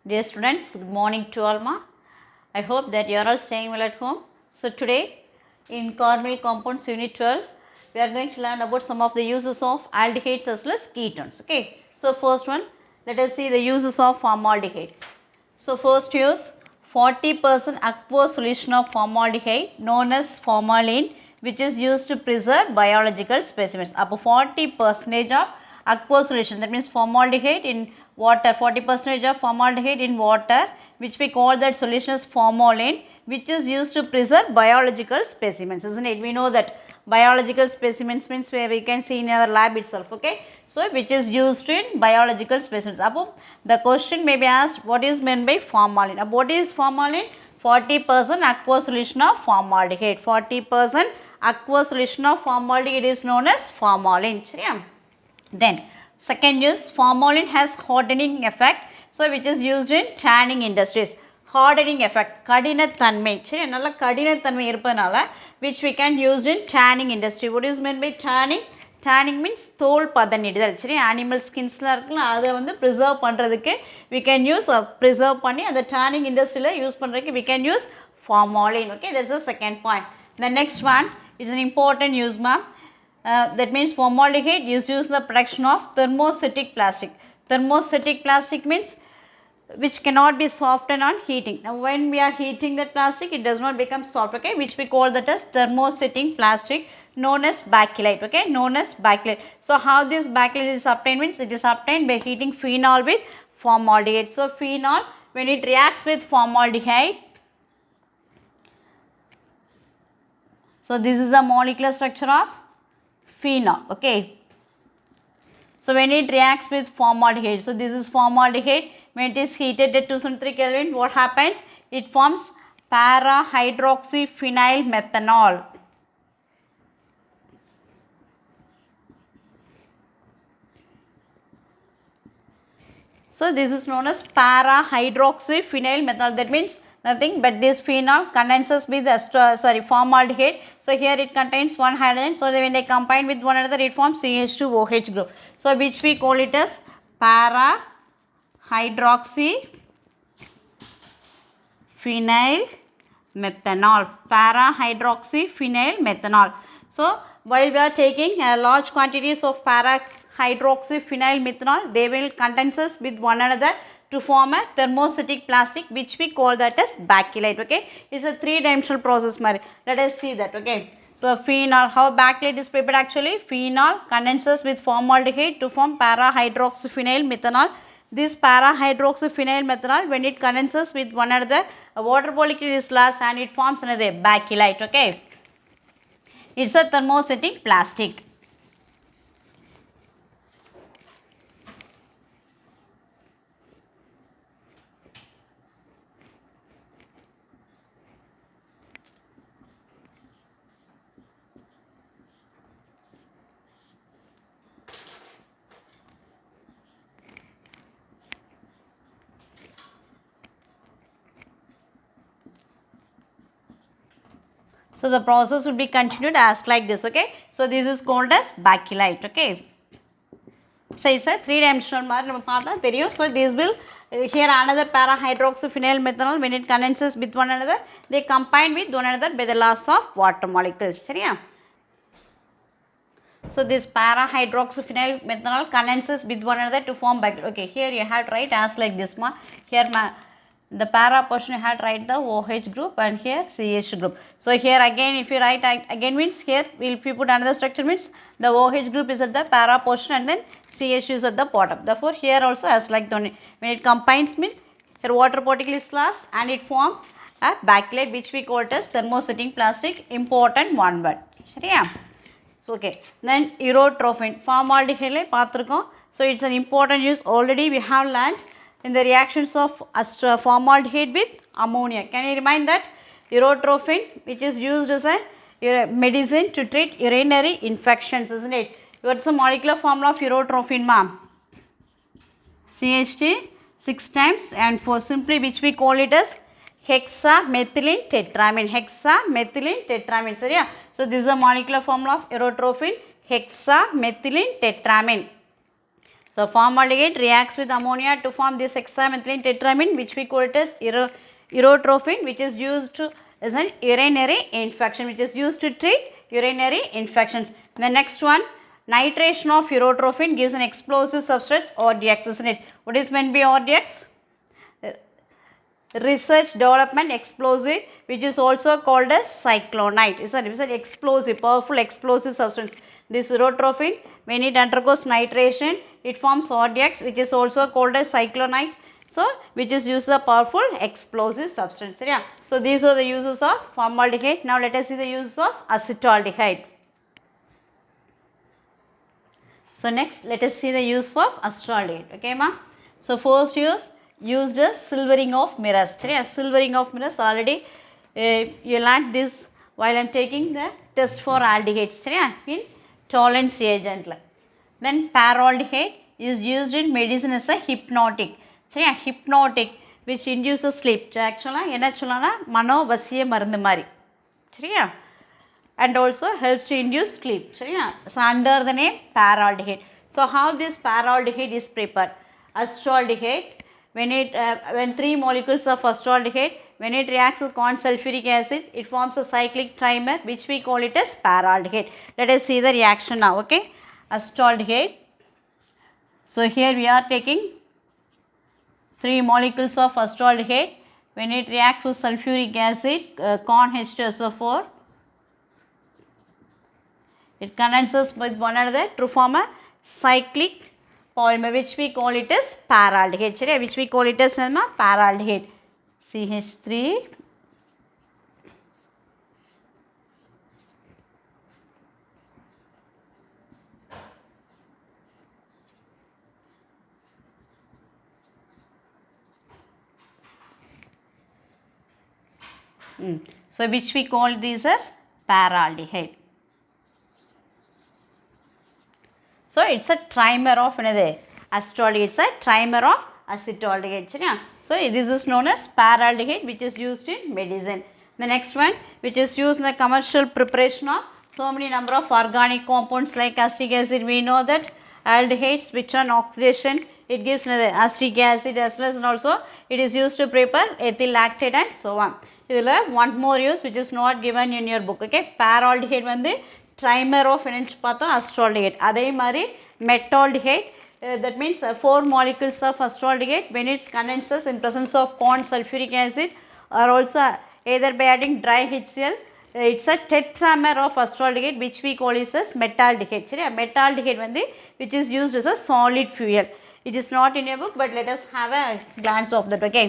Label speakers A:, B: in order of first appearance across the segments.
A: Dear students, good morning to all ma. I hope that you are all staying well at home. So today in Carbonyl compounds unit 12, we are going to learn about some of the uses of aldehydes as well as ketones. Okay. So first one, let us see the uses of formaldehyde. So first use, 40% aqueous solution of formaldehyde known as formalin, which is used to preserve biological specimens. Up 40% of aqueous solution, that means formaldehyde in water, 40% of formaldehyde in water, which we call that solution as formalin, which is used to preserve biological specimens, isn't it? We know that biological specimens means where we can see in our lab itself, okay. So which is used in biological specimens. Above the question may be asked, what is meant by formalin? What is formalin? 40% aqueous solution of formaldehyde. 40% aqueous solution of formaldehyde is known as formalin. Then second use, formalin has hardening effect, so which is used in tanning industries. Hardening effect, கடினத்தன்மை, சரி, நல்ல கடினத்தன்மை இருப்பதனால which we can use in tanning industry. What is meant by tanning? Tanning means தோல் பதனிடுதல், சரி, animal skinsல இருக்குல்ல, அதை வந்து preserve பண்ணுறதுக்கு we can use preserve பண்ணி அந்த tanning industryல use பண்ணுறதுக்கு we can use formalin. Okay, that's the second point. The next one is an important use, ma'am. That means formaldehyde is used in the production of thermostatic plastic. Thermostatic plastic means which cannot be softened on heating. Now when we are heating that plastic, it does not become soft, okay, which we call that as thermostatic plastic known as bakelite, okay, known as bakelite. So how this bakelite is obtained means it is obtained by heating phenol with formaldehyde. So phenol, when it reacts with formaldehyde, so this is the molecular structure of phenol, okay. So when it reacts with formaldehyde, so this is formaldehyde, when it is heated at 273 Kelvin, what happens? It forms para-hydroxyphenyl methanol. So this is known as para-hydroxyphenyl methanol. That means nothing but this phenol condenses with the formaldehyde. So here it contains one hydrogen. So when they combine with one another, it forms CH2OH group. So which we call it as para-hydroxyphenyl methanol. Para-hydroxyphenyl methanol. So while we are taking large quantities of para-hydroxyphenyl methanol, they will condense with one another to form a thermostatic plastic, which we call that as bakelite, okay. It's a three-dimensional process, Mary. Let us see that, okay. So phenol, how bakelite is prepared actually? Phenol condenses with formaldehyde to form para-hydroxyphenyl methanol. This para-hydroxyphenyl methanol, when it condenses with one another, a water molecule is lost and it forms another bakelite, okay. It's a thermostatic plastic. So the process will be continued as like this, okay. So this is called as bakelite, okay. So it's a three-dimensional material. So this will here another para-hydroxyphenyl methanol, when it condenses with one another, they combine with one another by the loss of water molecules. So this para-hydroxyphenyl methanol condenses with one another to form bakelite. Okay, here you have to write as like this, ma. Here the para portion you have to write the OH group and here CH group. So here again if you write again means here if you put another structure means the OH group is at the para portion and then CH is at the bottom. Therefore here also as like the when it combines means here water particle is lost and it forms a bakelite, which we call it as thermostatic plastic. Important one word. So okay, then urotrophin, formaldehyde paathirukkom. So it's an important use, already we have learned in the reactions of formaldehyde with ammonia. Can you remind that? Urotrophin, which is used as a medicine to treat urinary infections, isn't it? What's the molecular formula of urotrophin, ma'am? CH3 6 times and for simply which we call it as hexamethylene tetramine. Hexamethylene tetramine, sorry. So this is a molecular formula of urotrophin, hexamethylene tetramine. So formaldehyde reacts with ammonia to form this hexamethylene tetramine, which we call it as urotrophin, which is used as an urinary infection, which is used to treat urinary infections. The next one, nitration of urotrophin gives an explosive substance, RDX, isn't it? What is meant by RDX? Research development explosive, which is also called as cyclonite. It's an explosive, powerful explosive substance. This urotrophin, when it undergoes nitration, it forms RDX, which is also called as cyclonite. So, which is used as a powerful explosive substance. Yeah. So, these are the uses of formaldehyde. Now, let us see the uses of acetaldehyde. So, next let us see the use of acetaldehyde. Okay, ma? So, first use, used as silvering of mirrors. Silvering of mirrors already you learned this while I am taking the test for aldehydes in tolerance reagent. Then paraldehyde is used in medicine as a hypnotic. Hypnotic which induces sleep. Actually, என்ன சொல்லனா மனோவசிய மருந்து மாதிரி. சரியா? And also helps to induce sleep. So, under the name paraldehyde. So, how this paraldehyde is prepared? Acetaldehyde, when three molecules of acetaldehyde, when it reacts with corn sulfuric acid, it forms a cyclic trimer, which we call it as paraldehyde. Let us see the reaction now. Okay, acetaldehyde. So, here we are taking three molecules of acetaldehyde. When it reacts with sulfuric acid, corn H2SO4, it condenses with one another to form a cyclic polymer, which we call it as paraldehyde. Which we call it as paraldehyde. CH3 So, which we call this as paraldehyde. So, it is a trimer of another acetaldehyde. It is a trimer of acetaldehyde. So, this is known as paraldehyde, which is used in medicine. The next one, which is used in the commercial preparation of so many number of organic compounds like acetic acid. We know that aldehydes which on oxidation, it gives another acetic acid as well as also it is used to prepare ethyl lactate and so on. One more use which is not given in your book. Okay, paraldehyde வந்து trimer of acetaldehyde. அதே மாதிரி metaldehyde, that means 4 molecules of acetaldehyde when it condenses in presence of corn sulfuric acid or also either by adding dry HCl, it's a tetramer of acetaldehyde which we call it as metaldehyde. Metaldehyde வந்து which is used as a solid fuel. It is not in your book, but let us have a glance of that. Okay.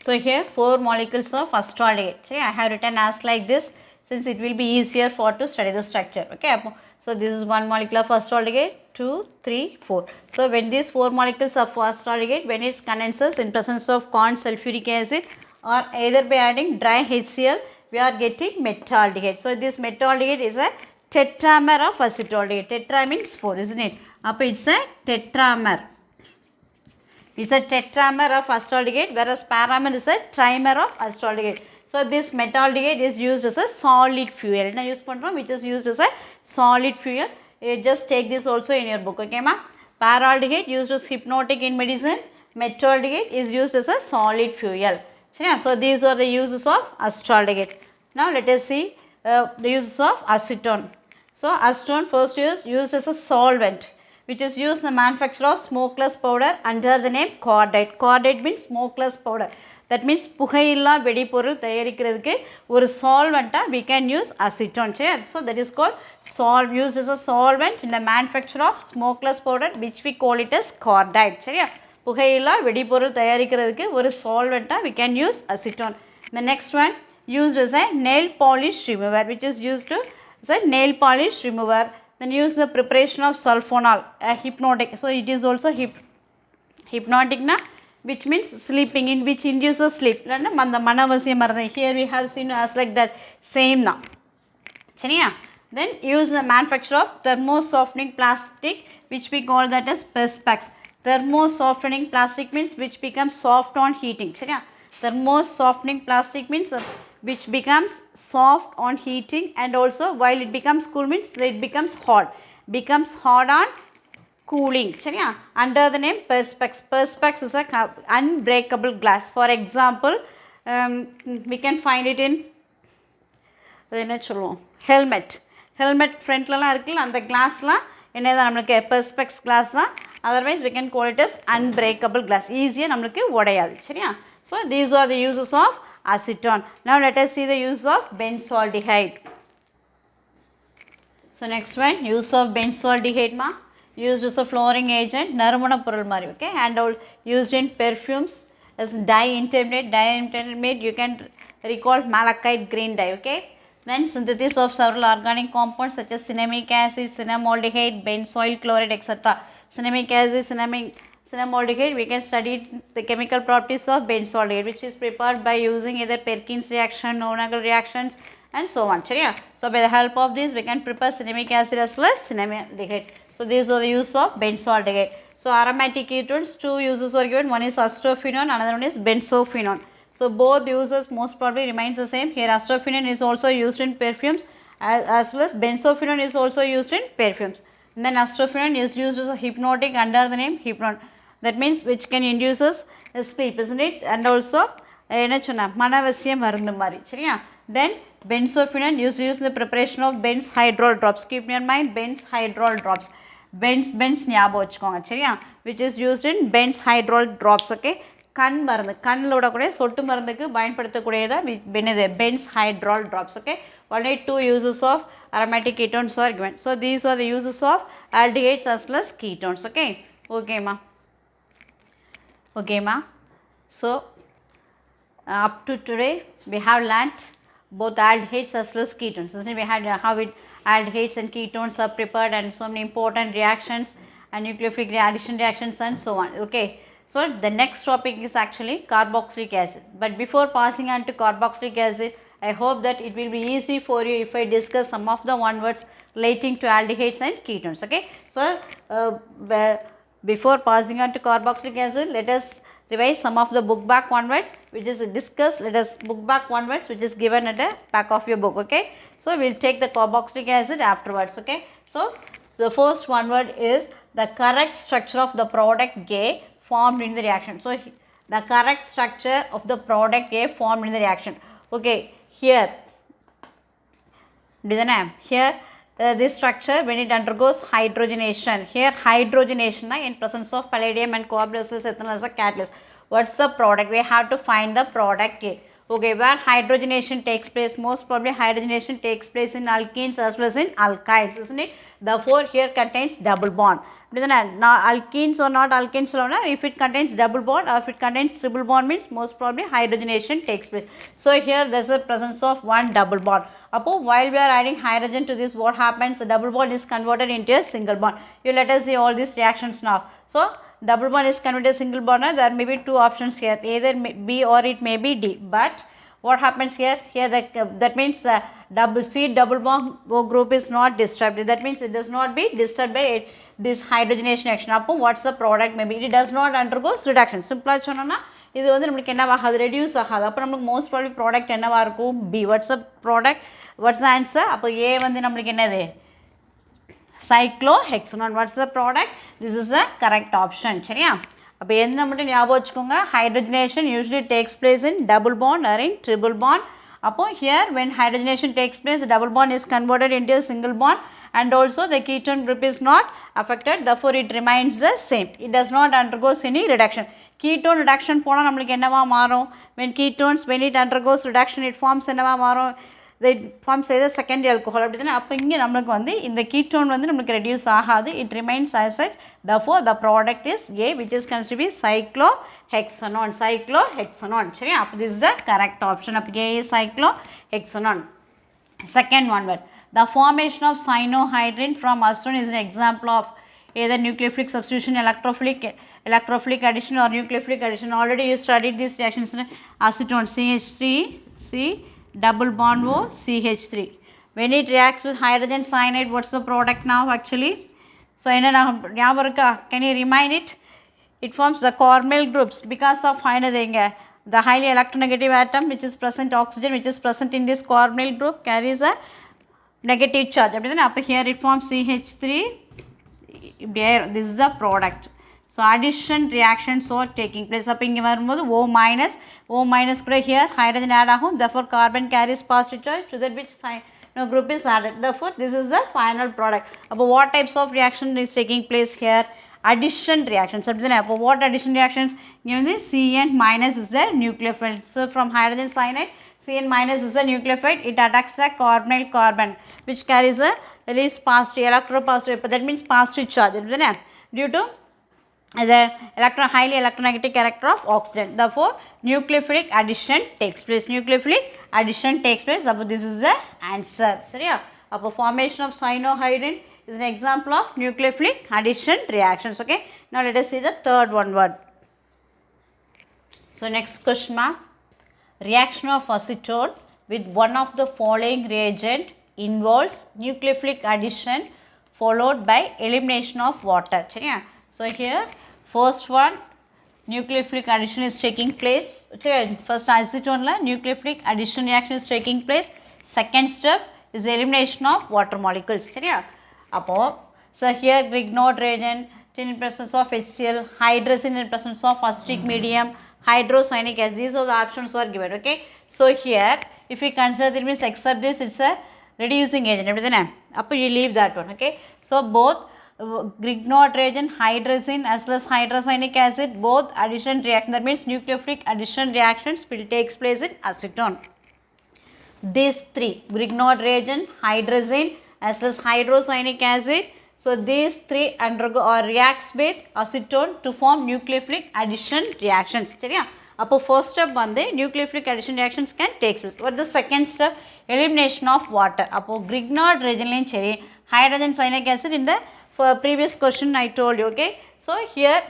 A: So, here 4 molecules of acetaldehyde. I have written as like this since it will be easier for to study the structure. Okay. So, this is 1 molecule of acetaldehyde, 2, 3, 4. So, when these 4 molecules of acetaldehyde, when it condenses in presence of corn sulfuric acid or either by adding dry HCl, we are getting metaldehyde. So, this metaldehyde is a tetramer of acetaldehyde. Tetra means 4, isn't it? Up it is a tetramer. It is a tetramer of acetaldehyde, whereas paramer is a trimer of acetaldehyde. So, this metaldehyde is used as a solid fuel. Now, use pandrom, which is used as a solid fuel. You just take this also in your book. Okay, ma? Paraldehyde used as hypnotic in medicine. Metaldehyde is used as a solid fuel. So, these are the uses of acetaldehyde. Now, let us see the uses of acetone. So, acetone first is used as a solvent, which is used in the manufacture of smokeless powder under the name cordite. Cordite means smokeless powder. That means புகையில்லா வெடிபொருள் தயாரிக்கிறதுக்கு ஒரு solvent we can use acetone. So, that is called used as a solvent in the manufacture of smokeless powder, which we call it as cordite. புகையில்லா வெடிபொருள் தயாரிக்கிறதுக்கு ஒரு solvent we can use acetone. The next one, used as a nail polish remover, which is used as a nail polish remover. Then use the preparation of sulfonal, a hypnotic. So, it is also hypnotic na, which means sleeping, in which induces sleep. Here we have seen as like that same na. Then use the manufacture of thermo softening plastic, which we call that as perspex. thermosoftening plastic means which becomes soft on heating. சரியா? thermosoftening plastic means which becomes soft on heating, and also while it becomes cool means it becomes hard on cooling. சரியா? under the name perspex. Perspex is a unbreakable glass. For example, we can find it in என்ன சொல்லுவோம், helmet ஃப்ரண்ட்லலாம் இருக்குல்ல, அந்த கிளாஸ்லாம் என்னதான் நம்மளுக்கு Perspex class தான். Otherwise we can call it as unbreakable glass. ஈஸியாக நம்மளுக்கு உடையாது. சரியா? So these are the uses of acetone. Now let us see the use of benzaldehyde. So next one, use of benzaldehyde ma, used as a flooring agent, நறுமண பொருள் மாதிரி. Okay, and all used in perfumes as dye intermediate. You can recall malachite green dye. Okay, then synthesis of several organic compounds such as cinnamic acid, cinnamaldehyde, benzoyl chloride, etc. Cinnamic acid, cinnamaldehyde, we can study the chemical properties of benzaldehyde, which is prepared by using either Perkins reaction, Nonagel reactions, and so on. சரியா? So by the help of this we can prepare cinnamic acid as well as cinnamaldehyde. So these are the use of benzaldehyde. So aromatic ketones, two uses are given. One is astrophenone, another one is benzophenone. So both uses most probably remains the same. Here astrophenone is also used in perfumes as well as benzophenone is also used in perfumes. And then astrophenone is used as a hypnotic under the name Hypnon. That means which can induce us sleep, isn't it? And also என்ன சொன்னா, மனவசிய மருந்து மாதிரி. சரியா? Then benzophenone is used in the preparation of benz hydrol drops. Keep in mind benz hydrol drops. benz ஞாபகம் வச்சுக்கோங்க. சரியா? Which is used in benz hydrol drops. Okay, கண் மருந்து, கண்ணில் விடக்கூடிய சொட்டு மருந்துக்கு பயன்படுத்தக்கூடியதான் என்னது, benzhydrol drops. Okay, only two uses of aromatic ketones are given. So these are the uses of aldehydes as well as ketones. Okay, okay ma. So up to today we have learnt both aldehydes as well as ketones. We had how aldehydes and ketones are prepared and so many important reactions and nucleophilic addition reactions and so on. Okay, so the next topic is actually carboxylic acid. But before passing on to carboxylic acid, I hope that it will be easy for you if I discuss some of the one words relating to aldehydes and ketones. Okay, so before passing on to carboxylic acid, let us revise some of the book back one words which is discussed. Let us book back one words which is given at the back of your book. Okay, so we will take the carboxylic acid afterwards. Okay, so the first one word is the correct structure of the product A formed in the reaction. So the correct structure of the product A formed in the reaction. Okay, here this structure when it undergoes hydrogenation, here hydrogenation in presence of palladium and cobalt ethanol as a catalyst. What's the product? We have to find the product A. Okay, where hydrogenation takes place, most probably hydrogenation takes place in alkenes as well as in alkynes, isn't it? Therefore here contains double bond. Now alkenes or not alkenes, if it contains double bond or if it contains triple bond means most probably hydrogenation takes place. So here there is a presence of one double bond. While we are adding hydrogen to this, what happens? The double bond is converted into a single bond. You let us see all these reactions now. So double bond is converted to single bond. There may be two options here, either B or it may be D. But what happens here? Here that means double bond O group is not disturbed. That means it does not be disturbed by this hydrogenation action. What's the product? Maybe it does not undergo reduction. Simple சொன்னோம்னா இது வந்து நமக்கு என்ன ஆகாது, reduce ஆகாது. அப்போ நமக்கு most probably product என்னவா இருக்கும்? B. What's the product? What's the answer? அப்போ A வந்து நம்மளுக்கு என்னது? cyclohexanone. What's the product? This is the correct option. சரியா? அப்போ என்ன மட்டும் ஞாபகம் வச்சுக்கோங்க, hydrogenation usually takes place in double bond or in triple bond. அப்போ here when hydrogenation takes place, the double bond is converted into a single bond and also the ketone group is not affected, therefore it remains the same. It does not undergoes any reduction. Ketone reduction போனால் நம்மளுக்கு என்னவா மாறும்? When it undergoes reduction, it forms என்னவா மாறும்? They forms either secondary alcohol. அப்படிதானே? அப்போ இங்கே நம்மளுக்கு வந்து இந்த ketone வந்து நம்மளுக்கு reduce ஆகாது, it remains as such. Therefore the product is A, which is considered to be cyclohexanone. சரியா? அப்போ this is the correct option. அப்போ A is cyclohexanone. Second one word, the formation of cyanohydrin from acetone is an example of either nucleophilic substitution, electrophilic addition or nucleophilic addition. Already you studied these reactions. Acetone CH3C double bond O CH3. When it reacts with hydrogen cyanide, what's the product now actually? So can you remind it? it forms the carbonyl groups because of the highly electronegative atom which is present, oxygen which is present in this carbonyl group carries a negative charge. Up here it forms CH3, this is the product. So addition reactions are taking place. Up inge varumbodhu O minus kuda here hydrogen add agum, therefore carbon carries positive charge, to that which group is added, therefore this is the final product. Appo what types of reaction is taking place here? Addition reactions. Appo what addition reactions? Given the Cn minus is the nucleophile. So from hydrogen cyanide, Cn minus is the nucleophile, it attacks the carbonyl carbon which carries a least positive electropositive, that means positive charge due to the highly electronegative character of oxygen. Therefore nucleophilic addition takes place. Nucleophilic addition takes place. Therefore this is the answer. Seriya? Appo formation of cyanohydrin is an example of nucleophilic addition reactions. Okay. Now let us see the third one word. So next question mark. Reaction of acetone with one of the following reagent involves nucleophilic addition followed by elimination of water. So here first one, nucleophilic addition is taking place. First acetone la nucleophilic addition reaction is taking place. Second step is elimination of water molecules. So here Grignard reagent in presence of HCl, hydrazine in presence of acetic medium, hydrocyanic acid, these are the options are given. Okay. So here if we consider it means except this, it's a reducing agent. Up you leave that one. Okay. So both Grignard reagent, hydrazine as well as hydrocyanic acid, both addition reaction, that means nucleophilic addition reactions will take place in acetone. These three, Grignard reagent, hydrazine as well as hydrocyanic acid, so these three undergo or reacts with acetone to form nucleophilic addition reactions. Appo first step nucleophilic addition reactions can take place. What the second step? Elimination of water. Appo Grignard reagent cherry, hydrogen cyanic acid in the previous question I told you. Okay. So here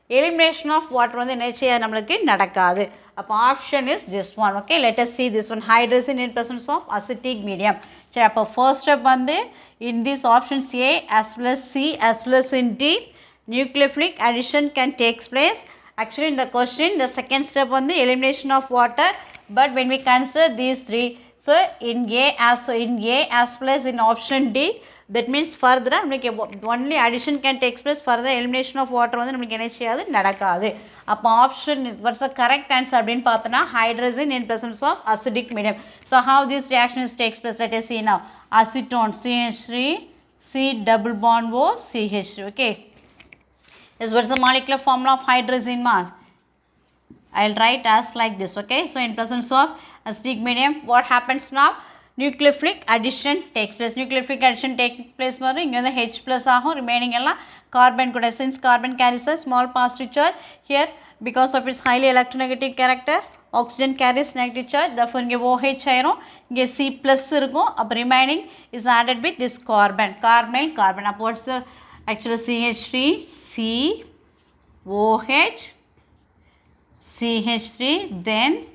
A: elimination of water namakku option is this one. Okay. Let us see this one, hydrazine in presence of acetic medium. First step in this options A as well as C as well as in D, nucleophilic addition can take place. Actually in the question the second step elimination of water, but when we consider these three, so in A as well as in option D, that means further only addition can take place, further elimination of water option, what's the correct answer? Hydrazine in presence of acidic medium. So how this reaction takes place? Let us see now. Acetone CH3, C double bond O, CH3. Okay. Yes, what's the molecular formula of hydrazine mass? I'll write as like this. Okay. So in presence of acidic medium, what happens now? Nucleophilic addition takes place. Nucleophilic addition takes place the H plus remaining carbon kuda, since carbon carries a small positive charge, here because of its highly electronegative character, oxygen carries negative charge, therefore OH iron, C plus remaining is added with this carbonyl carbon. What's the actual CH3, C, OH, CH3, then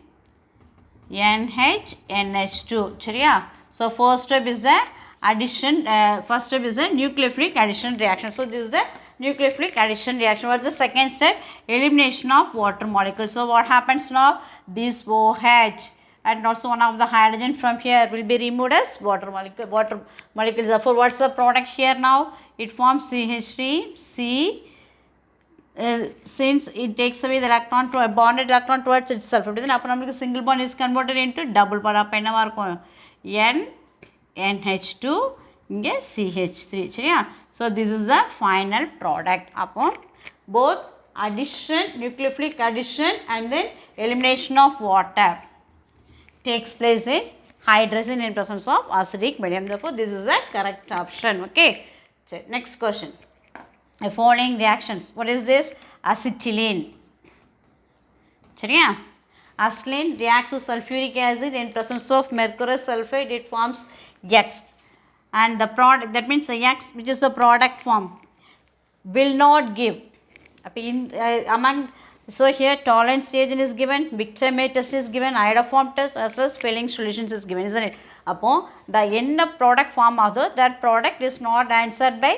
A: NH, NH2. So first step is the addition, first step is the nucleophilic addition reaction. So this is the nucleophilic addition reaction. What is the second step? Elimination of water molecules. So what happens now? This OH and also one of the hydrogen from here will be removed as water molecules. Therefore what's the product here now? It forms CH3, C. Since it takes away the electron to a bonded electron towards itself, then single bond is converted into double bond. N, NH2, CH3. So this is the final product upon both addition, nucleophilic addition and then elimination of water takes place in hydrazine in presence of acidic medium. Therefore this is the correct option. Okay. So, next question. The following reactions. What is this? Acetylene. Acetylene reacts with sulfuric acid in presence of mercurous sulfate. It forms X. And the product, that means the X which is the product form, will not give. So here tolerance reagent is given, Victor May test is given, iodoform test as well as Fehling solutions is given, isn't it? அப்போ the என்ன product form ஆகுதோ that product is not answered by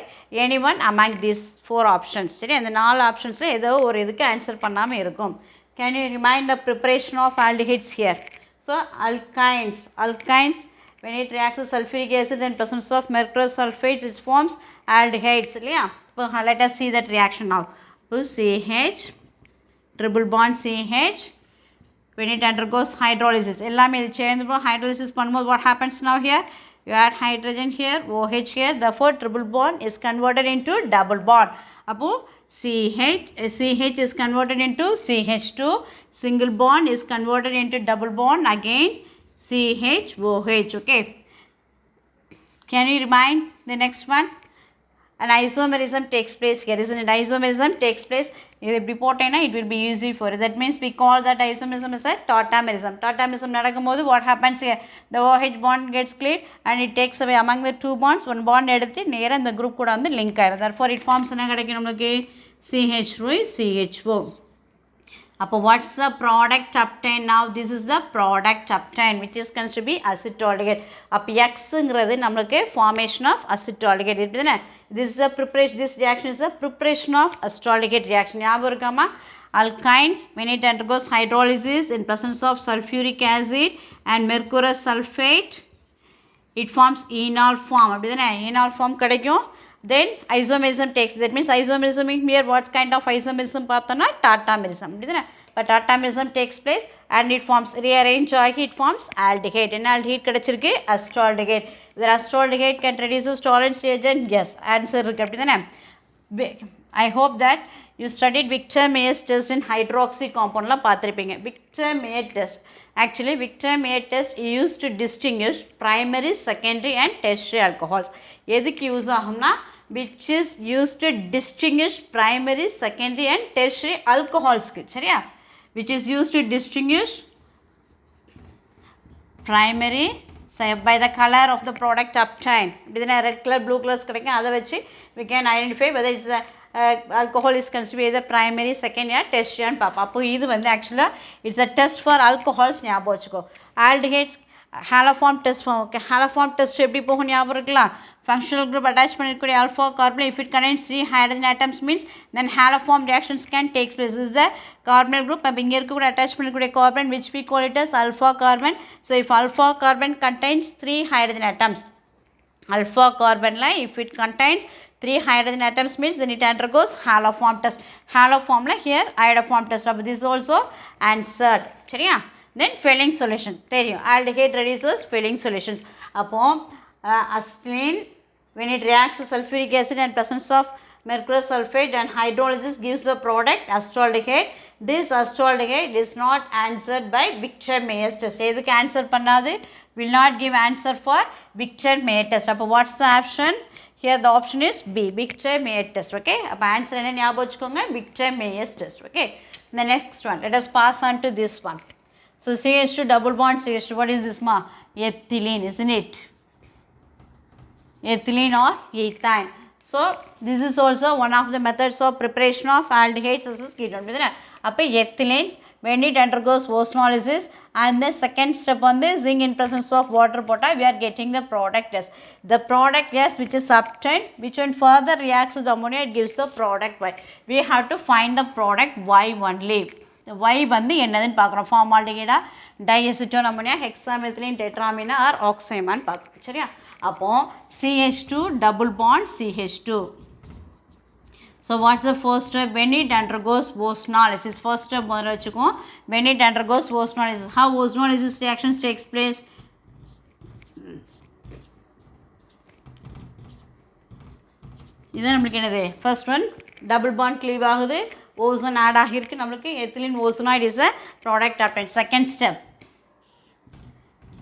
A: anyone among these 4 options. சரி, அந்த 4 ஆப்ஷன்ஸில் ஏதோ ஒரு இதுக்கு answer பண்ணாமல் இருக்கும். Can you remind the preparation of aldehydes here? So alkynes when it reacts with sulfuric acid in presence of mercurous sulfates it forms aldehydes இல்லையா? இப்போ let us see that reaction now. So CH triple bond CH when it undergoes hydrolysis எல்லாமே இது சேர்ந்து hydrolysis பண்ணும்போது what happens now here? You add hydrogen here, OH here, therefore triple bond is converted into double bond. அப்போ CH is converted into CH2, single bond is converted into double bond, again CHOH. Okay, can you remind the next one? An isomerism takes place here, isn't it? Isomerism takes place. If போட்டேன்னா it will be easy for you. That means we call that isomerism as a tautomerism. Tautomerism நடக்கும்போது what happens here? The OH bond gets cleared and it takes away among the two bonds. One bond எடுத்து நேரா இந்த group கூட வந்து link ஆயிடும். Therefore it forms என்ன கிடைக்கும் நமக்கு? CH3 CHO. அப்போ what's the product obtained now? This is the product obtained which is considered to be acetaldehyde. அப்போ Xங்கிறது நம்மளுக்கு formation of acetaldehyde இருக்குதுனே. This is the preparation, this reaction is the preparation of acetaldehyde reaction. ஞாபகம் இருக்காமா? Alkynes when it undergoes hydrolysis in presence of sulfuric acid and mercurous sulfate it forms enol form. அப்படிதானே? enol form கிடைக்கும். Then isomerism takes, that means isomerism here what kind of isomerism பார்த்தோன்னா tautomerism. அப்படிதானே? But tautomerism takes place and it forms rearrange ஆகி it forms aldehyde. என்ன aldehyde கிடைச்சிருக்கு? acetaldehyde. The acetaldehyde can reduce tolerance reagent? Yes, answer இருக்கு. அப்படிதானே? I hope that you studied Victor-Meyer's test in hydroxy compound லாம் பார்த்திருப்பீங்க. Victor-Meyer test. Actually Victor-Meyer test used to distinguish primary, secondary and tertiary alcohols. எதுக்கு use ஆகும்னா which is used to distinguish primary, secondary and tertiary alcohols க்கு. சரியா? Which is used to distinguish primary by the color of the product obtained. இப்படிதானே red color, blue colors கிடைக்கும். அதை வச்சு we can identify whether it's a alcohol is considered either primary, secondary or tertiary and பார்ப்போம். அப்போ இது வந்து actually it's a test for alcohols ஞாபகம் வச்சுக்கோ. Aldehydes haloform test form. Okay, haloform test எப்படி போகும் ஞாபகம் இருக்கலாம்? Functional group attach பண்ணிருக்கக்கூடிய alpha carbon if it contains 3 hydrogen atoms means then haloform reactions can take place. This is the carbonyl group. அப்போ இங்கே இருக்கக்கூடிய attach பண்ணிருக்கக்கூடிய carbon which we call it as alpha carbon. So if alpha carbon contains 3 hydrogen atoms, alpha carbon line if it contains 3 hydrogen atoms means then it undergoes haloform test. Haloform la here iodoform test. But this is also answered. சரியா? Then filling solution. தெரியும். Aldehyde reduces filling solutions. அப்போ acetylene when it reacts with sulfuric acid and presence of mercurous sulfate and hydrolysis gives the product acetaldehyde. This acetaldehyde is not answered by Victor-Meyer's test. எதுக்கு answer பண்ணாது? Will not give answer for Victor-Meyer test. அப்போ what's the option? Here the option is B, Victor-Meyer test. Okay, அப்போ answer என்ன ஞாபகம் வச்சுக்கோங்க? Victor-Meyer's test. Okay, the next one, let us pass on to this one. So CH2 double bond CH2, what is this ma? Ethylene, isn't it? Ethylene or ethane. So this is also one of the methods of preparation of aldehydes as a ketone. அப்போ ethylene when it undergoes osmolysis and the second step on the zinc in presence of water potta we are getting the product gas. The product gas which is obtained which one further reacts with ammonia it gives the product Y. We have to find the product Y only. The Y வந்து என்னதுன்னு பார்க்குறோம். formaldehyde, diacetone ammonia, hexamethylene, tetramine or oxyamine பார்க்குறோம். சரியா? அப்போ CH2 double bond CH2. So what's the first step? When it undergoes osmolysis. First step முதல்ல வச்சுக்கோம். When it undergoes osmolysis. How osmolysis reactions takes place? இது நம்மளுக்கு என்னது? First one double bond cleave ஆகுது. Ozone add ஆகிருக்கு. நம்மளுக்கு ethylene ozonide is a product obtained. Second step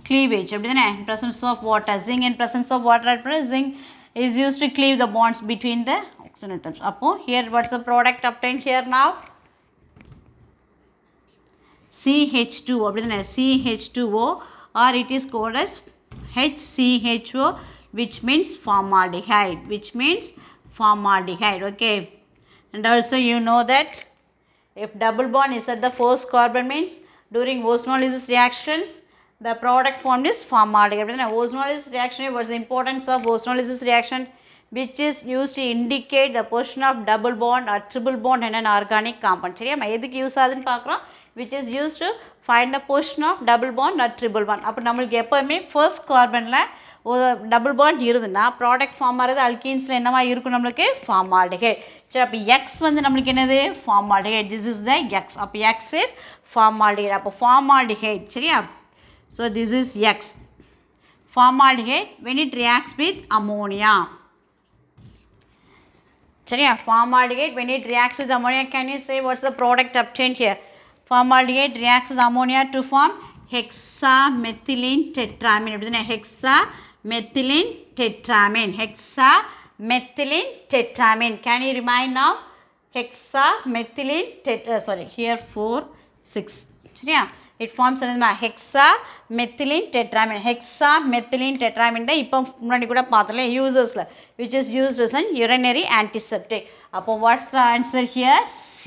A: cleavage. அப்படிதானே? In presence of water. Zinc in presence of water. Zinc is used to cleave the bonds between the oxygen atoms. Appo here what's the product obtained here now? CH2 அப்படிதானே? CH2O or it is called as HCHO which means formaldehyde. Which means formaldehyde. Okay. And also you know that if double bond is at the first carbon means during osmolysis reactions the product formed is formaldehyde. Ozonolysis reaction, what is the importance of ozonolysis reaction, which is used to indicate the position of double bond or triple bond in an organic compound. சரியா நம்ம எதுக்கு use ஆகுதுன்னு பார்க்குறோம், which is used to find the position of double bond or triple bond. அப்போ நம்மளுக்கு எப்போதுமே first கார்பனில் ஒரு double bond இருதுன்னா product form ஆகிறது அல்கீன்ஸில் என்னவா இருக்கும் நம்மளுக்கு ஃபார்மால்டிஹைட். சரி அப்போ எக்ஸ் வந்து நம்மளுக்கு என்னது formaldehyde. This is the X. அப்போ எக்ஸ் இஸ் ஃபார்மால்டிஹைட். அப்போ ஃபார்மால்டிஹைட் சரியா. So this is X formaldehyde when it reacts with ammonia. சரியா formaldehyde when it reacts with ammonia, can you say what's the product obtained here? Formaldehyde reacts with ammonia to form hexamethylene tetramine. எப்படின்னா hexamethylene tetramine. Hexamethylene tetramine. Can you remind now? Hexamethylene sorry here 4 6 சரியா. It forms hexamethylene tetramine. Hexamethylene tetramine தான் இப்போ முன்னாடி கூட பார்த்தல யூசர்ஸில், which is used as an urinary antiseptic. அப்போ what's the answer here? C.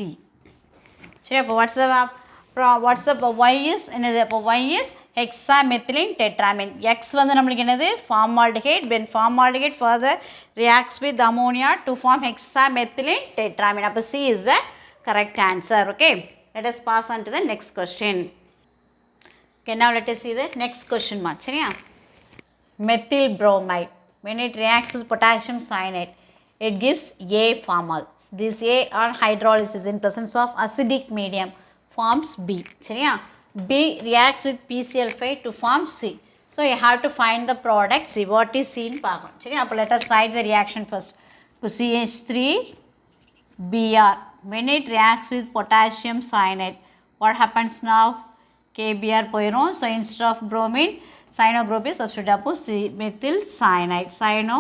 A: சரி அப்போ what's the y is என்னது, அப்போ y is hexamethylene tetramine. X வந்து நம்மளுக்கு என்னது formaldehyde. When formaldehyde further reacts with ammonia to form hexamethylene tetramine. அப்போ C is the correct answer. Okay, let us pass on to the next question. Okay, now let us see the next question mark. சரியா methyl bromide when it reacts with potassium cyanide, it gives A formol. This A on hydrolysis in presence of acidic medium forms B. சரியா B reacts with PCl5 to form C. So you have to find the product C. What is C in பார்க்கணும். சரியா அப்போ let us write the reaction first. So CH3 Br when it reacts with potassium cyanide, what happens now? KBr போயிரும். So instead of bromine, cyano group is substituted அப்போ methyl cyanide. Cyano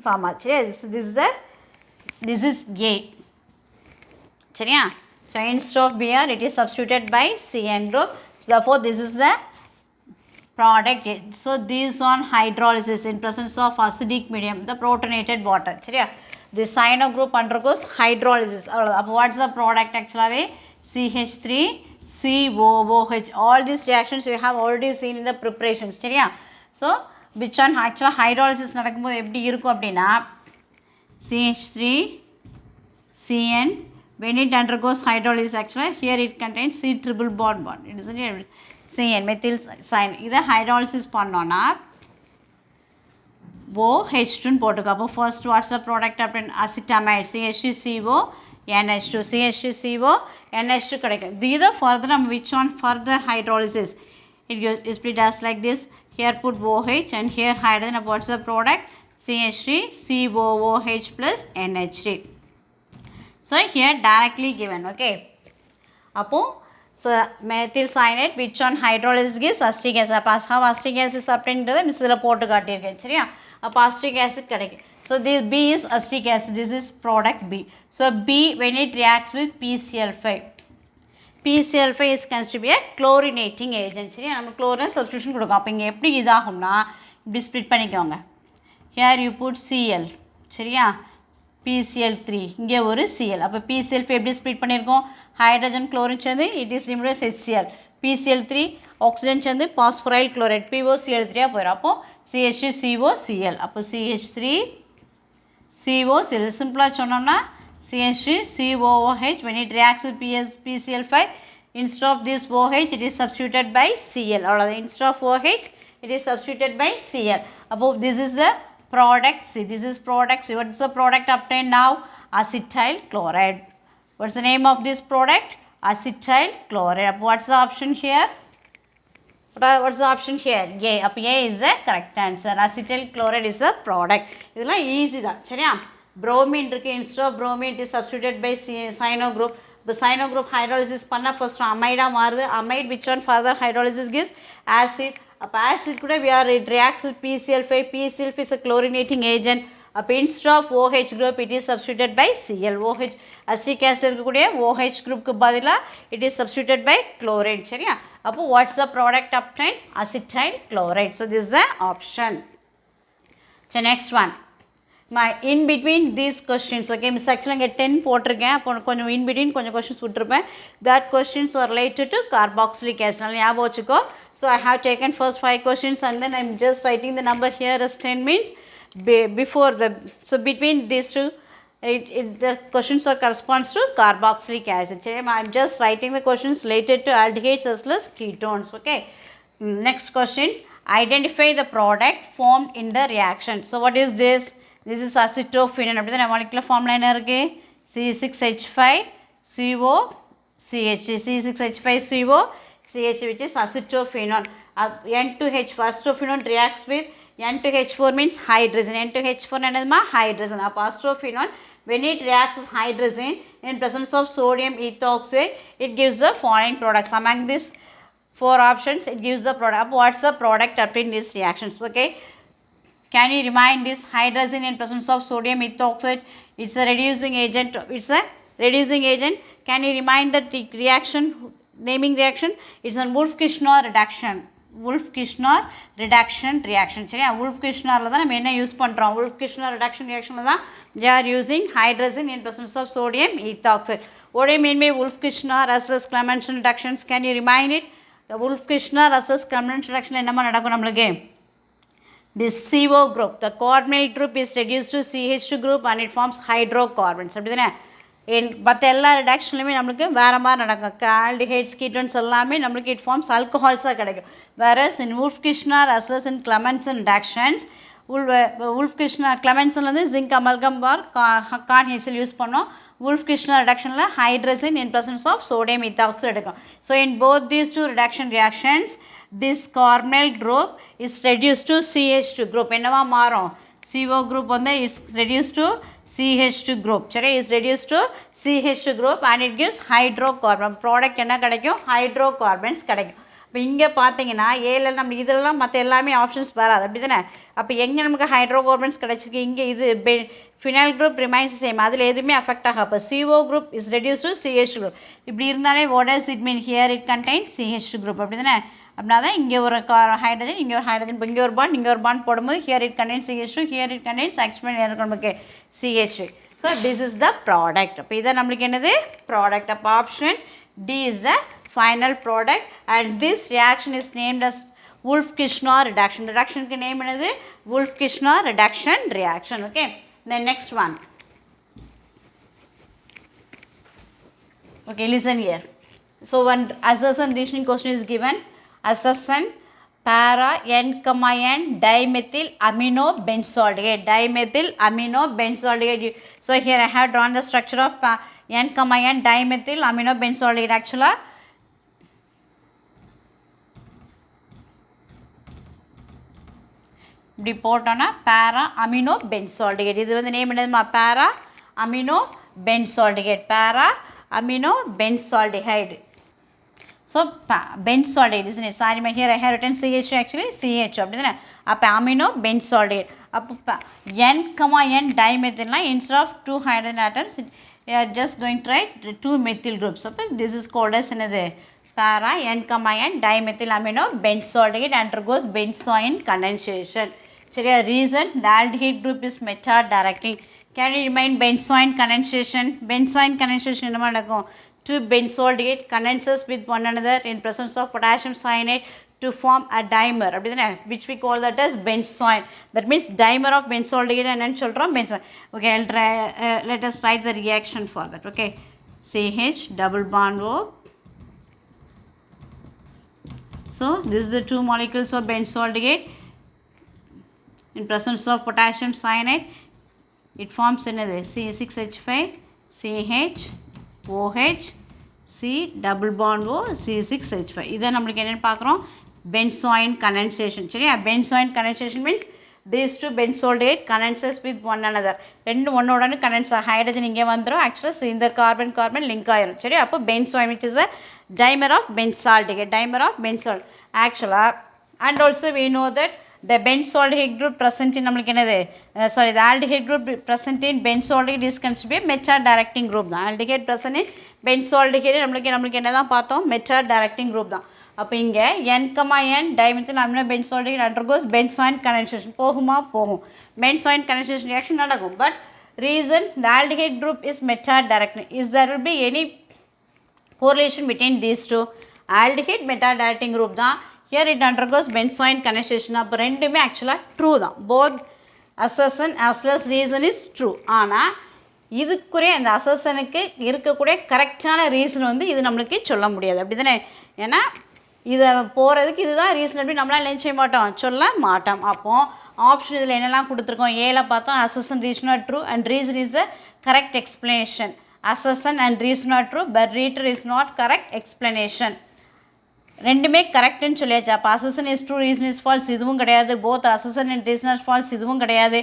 A: formal. சரியா this is A. சரியா so instead of Br it is substituted by CN group. Therefore this is the product A. So these on hydrolysis in presence of acidic medium, the protonated water. சரியா the cyano group undergoes hydrolysis. அப்போ what's the product actually? CH3 COOH. All these reactions you have already seen in the preparations. சரியா so which one actually hydrolysis நடக்கும்போது எப்படி இருக்கும் அப்படின்னா CH3 CN when it undergoes hydrolysis actually here it contains C triple bond. It is CN methyl cyanide. இதை hydrolysis பண்ணோன்னா OH2 போட்டுக்கோ. அப்போ first what's the product of acetamide CH3CO NH2 CH3CO NH2 கிடைக்கும். Either further which one further hydrolysis it goes split as like this. Here put OH and here hydrogen. What's the product? CH3 COOH plus NH3. So here directly given. Okay அப்போ so methyl cyanide which on hydrolysis gives acetic acid. How acetic acid is obtained இதில் போட்டு காட்டியிருக்கேன். சரியா அப்போ acetic acid கிடைக்கும். So this B is acetic acid. This is product B. So B when it reacts with PCl5. PCl5 is considered to be a chlorinating agent. சரியா நம்ம chlorine substitution கொடுக்கும். அப்போ இங்கே எப்படி இதாகும்னா இப்படி ஸ்ப்ளிட் பண்ணிக்கோங்க. Here you put Cl. சரியா PCl3 இங்கே ஒரு Cl. அப்போ PCl5 எப்படி ஸ்ப்ளிட் பண்ணியிருக்கோம், ஹைட்ரஜன் குளோரின் சேர்ந்து it is removed as HCl. PCl3 oxygen சேர்ந்து பாஸ்போரைல் குளோரைட் POCl3 போயிடும். அப்போ CH3COCl. அப்போ CH3COCl சிம்பிளாக சொன்னோம்னா CH3COOH when it reacts with PCl5 instead of this OH it is substituted by Cl. அவ்வளோதான் instead of OH it is substituted by Cl. அப்போ this is the product C. This is product C. What is the product obtained now? Acetyl chloride. What's the name of this product? Acetyl chloride. What's the option here? What's the option here? A. A is the correct answer. Acetyl chloride is a product. இதெல்லாம் easy தான். சரியா bromine இருக்கு. instead of bromine it is substituted by cyano group. The cyano group hydrolysis பண்ணா first amide மாறுது. Amide which one further hydrolysis gives acid. அப்போ acid கூட it reacts with PCl5. PCl5 is a chlorinating agent. அப்போ instead of OH group it is substituted by Cl. OH acetic acid இருக்கக்கூடிய OH groupக்கு பதிலாக it is substituted by chloride. சரியா அப்போ what's the product obtained? Acetyl chloride. So this is the option. So next one. In between these questions, okay, Miss actually இங்கே 10 போட்டிருக்கேன். அப்போ கொஞ்சம் in between கொஞ்சம் questions விட்டுருப்பேன். That questions are related to carboxylic acid. ஞாபகம் வச்சுக்கோ. So I have taken first 5 questions and then I am just writing the number here as 10 means before the, so between these two the questions are corresponds to carboxylic acid. I am just writing the questions related to aldehydes as well as ketones. Okay. Next question, identify the product formed in the reaction. So what is this? This is acetophenone. Apdi molecular formula enna irukku? C6H5CO CH. C6H5CO CH, which is acetophenone. N2H acetophenone reacts with N2H4 means hydrogen. N2H4 and hydrogen. Acetophenone, when it reacts with hydrogen in presence of sodium ethoxide, it gives the following products. Among these 4 options, it gives the product. What's the product obtained in these reactions? Okay. Can you remind this? Hydrogen in presence of sodium ethoxide, it's a reducing agent. It's a reducing agent. Can you remind the reaction, naming reaction? It's a Wolff-Kishner reduction. Wolff-Kishner reduction reaction. Wolff-Kishner la dhaan nama enna use pandrom? Wolff-Kishner reduction reaction la dhaan they are using hydrogen in presence of sodium ethoxide. What do you mean by Wolff-Kishner as well as Clemmensen reductions? Can you remind it? The Wolff-Kishner as well as Clemmensen reduction enna nadakkum namalukku? This CO group, the carbonyl group is reduced to CH2 group and it forms hydrocarbons. அப்படிதானே மற்ற எல்லா ரிடாக்ஷன்லையுமே நம்மளுக்கு வேறு மாதிரி நடக்கும். Aldehydes ketones எல்லாமே நம்மளுக்கு it forms ஆல்கஹால்ஸாக கிடைக்கும். Whereas in Wolff-Kishner as well as in Clemmensen reductions, Wolff-Kishner Clemmensenல zinc amalgam or conc HCl use பண்ணோம். Wolff-Kishner reductionல hydrogen in presence of sodium ethoxide எடுக்கும். So in both these two reduction reactions, this carbonyl group is reduced to CH2 group. என்னவா மாறும்? CO group வந்து is reduced to CH2 group. சரி, is reduced to CH2 group and it gives hydrocarbon. Product என்ன கிடைக்கும்? Hydrocarbons கிடைக்கும். இப்போ இங்கே பார்த்தீங்கன்னா ஏல நம்ம இதெல்லாம் மற்ற எல்லாமே ஆப்ஷன்ஸ் வராது. அப்படி தானே? அப்போ எங்கே நமக்கு ஹைட்ரோகார்பன்ஸ் கிடைச்சிருக்கு? இங்கே இது ஃபினைல் குரூப் ரிமைன்ஸ் சேம், அதில் எதுவுமே அஃபெக்ட் ஆகும். அப்போ CO group is reduce to CH2 group. இப்படி இருந்தாலே what does it mean? Here it contain CH2 group. அப்படி தானே? அப்படின்னா தான் இங்கே ஒரு ஹைட்ரஜன், இங்கே ஒரு ஹைட்ரஜன், இப்போ இங்கே ஒரு பாண்ட், இங்கே ஒரு பாண்ட் போடும்போது here it contain CH2, here it contains actually இருக்கும் நமக்கு CH2. So this is the product. அப்போ இதை நம்மளுக்கு என்னது? ப்ராடக்ட். அப்போ option D is the final product and this reaction is named as Wolff-Kishner reduction. The reaction ki name is Wolff-Kishner reduction reaction. Okay. Then next one. Okay, listen here. So one assertion reasoning question is given. Assertion para N, N dimethyl amino benzaldehyde. Dimethyl amino benzaldehyde. So here I have drawn the structure of N, N dimethyl amino benzaldehyde. Actually இப்படி போட்டோன்னா பேரா amino பென்சால்டிகேட். இது வந்து name என்னதுமா? பேரா amino benzaldehyde. Para amino benzaldehyde. So benzaldehyde is sorry my here I have written CH actually CH அப்படி தானே? அப்போ அமினோ பென்சால்டிகேட். அப்போ N, N dimethyl instead of 2 hydrogen atoms we are just going to write 2 methyl groups. அப்போ this is called as என்னது? Para N, N dimethyl amino benzaldehyde undergoes benzoin condensation. சரியா? reason the aldehyde group is meta-directing. Can you remind benzoin condensation? Benzoin condensation என்ன நடக்கும்? Two benzaldehyde condenses with one another in presence of potassium cyanide to form a dimer. அப்படி தானே? which we call that as benzoin. That means dimer of benzaldehyde என்னன்னு சொல்கிறோம்? benzoin. Okay, let us write the reaction for that. Okay, CH double bond O. So this is the 2 molecules of benzaldehyde in presence of potassium cyanide. It forms another C6H5 CH OH C double bond O C6H5. இதை நம்மளுக்கு என்னென்னு பார்க்குறோம்? benzoin condensation. சரியா? benzoin condensation means these two benzaldehyde condenses with one another. ரெண்டு ஒன்னோட condense hydrogen இங்கே வந்துடும். ஆக்சுவலாக இந்த கார்பன் கார்பன் லிங்க் ஆயிரும். சரி, அப்போ benzoin which is a dimer of benzaldehyde. Dimer of benzaldehyde. Actually, and also we know that the benzaldehyde group present in நம்மளுக்கு என்னது? Sorry, the aldehyde group present in benzaldehyde is considered to be a meta-directing group தான். aldehyde present in benzaldehyde நம்மளுக்கு என்ன தான் பார்த்தோம்? meta-directing group தான். அப்போ இங்கே N, N dimethyl amino benzaldehyde undergoes benzoin condensation. போகுமா? போகும். benzoin condensation reaction நடக்கும். But reason the aldehyde group is meta-directing. Is there will be any correlation between these two? aldehyde meta-directing group தான். here it undergoes benzoin condensation. அப்போ ரெண்டுமே ஆக்சுவலாக true தான். both assertion as well as reason is true. ஆனால் இதுக்குரிய அந்த அசர்ஷனுக்கு இருக்கக்கூடிய கரெக்டான ரீசன் வந்து இது நம்மளுக்கு சொல்ல முடியாது, அப்படி தானே? ஏன்னா இதை போகிறதுக்கு இதுதான் ரீசன் அப்படி நம்மளால் என்ன செய்ய மாட்டோம், சொல்ல மாட்டோம். அப்போது ஆப்ஷன் இதில் என்னெல்லாம் கொடுத்துருக்கோம், ஏல பார்த்தோம் assertion reason are true and reason is a correct explanation. Assertion and reason are true but reason is not correct explanation. ரெண்டுமே கரெக்டுன்னு சொல்லியாச்சு. அப்போ assertion is true reason is false இதுவும் கிடையாது, both assertion and reason or false இதுவும் கிடையாது.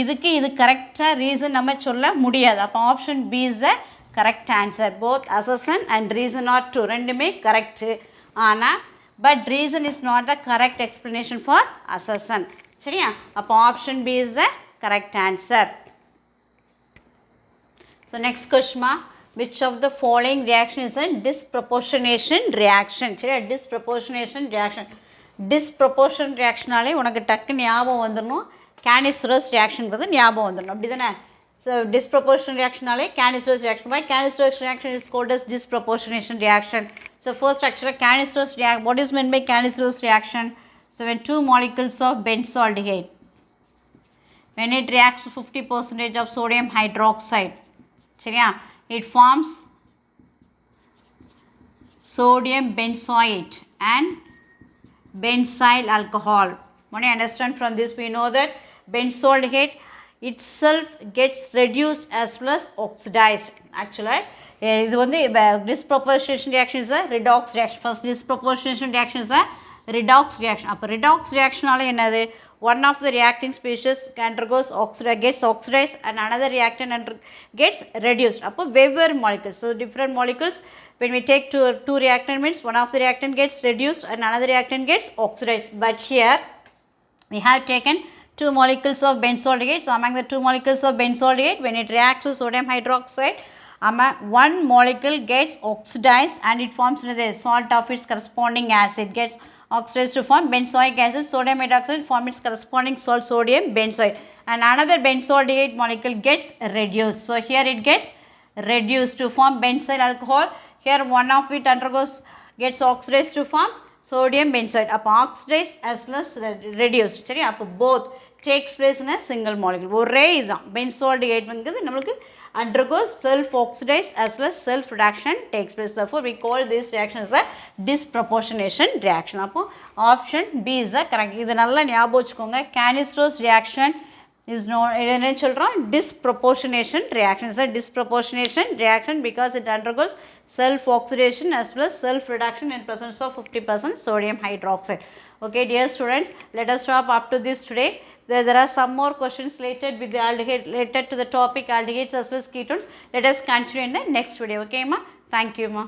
A: இதுக்கு இது கரெக்டாக ரீசன் நம்ம சொல்ல முடியாது. அப்போ option B is the correct answer. Both assertion and reason are true ரெண்டுமே கரெக்டு. ஆனால் but reason is not the correct explanation for assertion. சரியா? அப்போ option B is the correct answer. So next கொஸ்டின்மா, which of the following reaction is a disproportionation reaction? சரியா? disproportionation reaction. disproportion reactionனாலே உனக்கு டக்கு ஞாபகம் வந்துடணும், Cannister's reaction ஞாபகம் வந்துடணும், அப்படி தானே? So disproportion reactionனாலே Cannister's reaction. Why Cannister's reaction is called as disproportionation reaction? So first actually Cannister's reaction, what is meant by Cannister's reaction? So when two molecules of benzaldehyde, when it reacts to 50% of sodium hydroxide, சரியா, it forms sodium benzoate and benzyl alcohol. When you understand from this, we know that benzaldehyde itself gets reduced as well as oxidized. Actually இது வந்து disproportionation reaction is a redox reaction. First disproportionation reaction is a redox reaction. அப்போ redox reactionனால என்னது, one of the reacting species undergoes gets oxidized and another reactant gets reduced. அப்போ வெவ்வேறு molecules, so different molecules, when we take two reactant means one of the reactant gets reduced and another reactant gets oxidized. But here we have taken two molecules of benzaldehyde. So among the two molecules of benzaldehyde, when it reacts with sodium hydroxide, one molecule gets oxidized and it forms the salt of its corresponding acid, gets oxidized to form benzoic acid. Sodium hydroxide form its corresponding salt, sodium benzoate, and another benzaldehyde molecule gets reduced. So here it gets reduced to form benzyl alcohol. Here one of it gets oxidized to form sodium benzoate. அப்போ oxidized as well as reduced. சரி, அப்போ both takes place in a single molecule. ஒரே இதுதான் benzaldehyde வந்து நம்மளுக்கு undergoes self oxidized as well as self reduction takes place. Therefore we call this reaction as a disproportionation reaction. அப்போ option B is the correct. இது நல்லா ஞாபகம் வச்சுக்கோங்க. Cannister's reaction is known, என்ன சொல்றோம், disproportionation reaction. is a disproportionation reaction because it undergoes self oxidation as well as self reduction in presence of 50% sodium hydroxide. Okay dear students, let us stop up to this today. There are some more questions related with the aldehyde, related to the topic aldehydes as well as ketones. Let us continue in the next video. Okay ma? Thank you ma.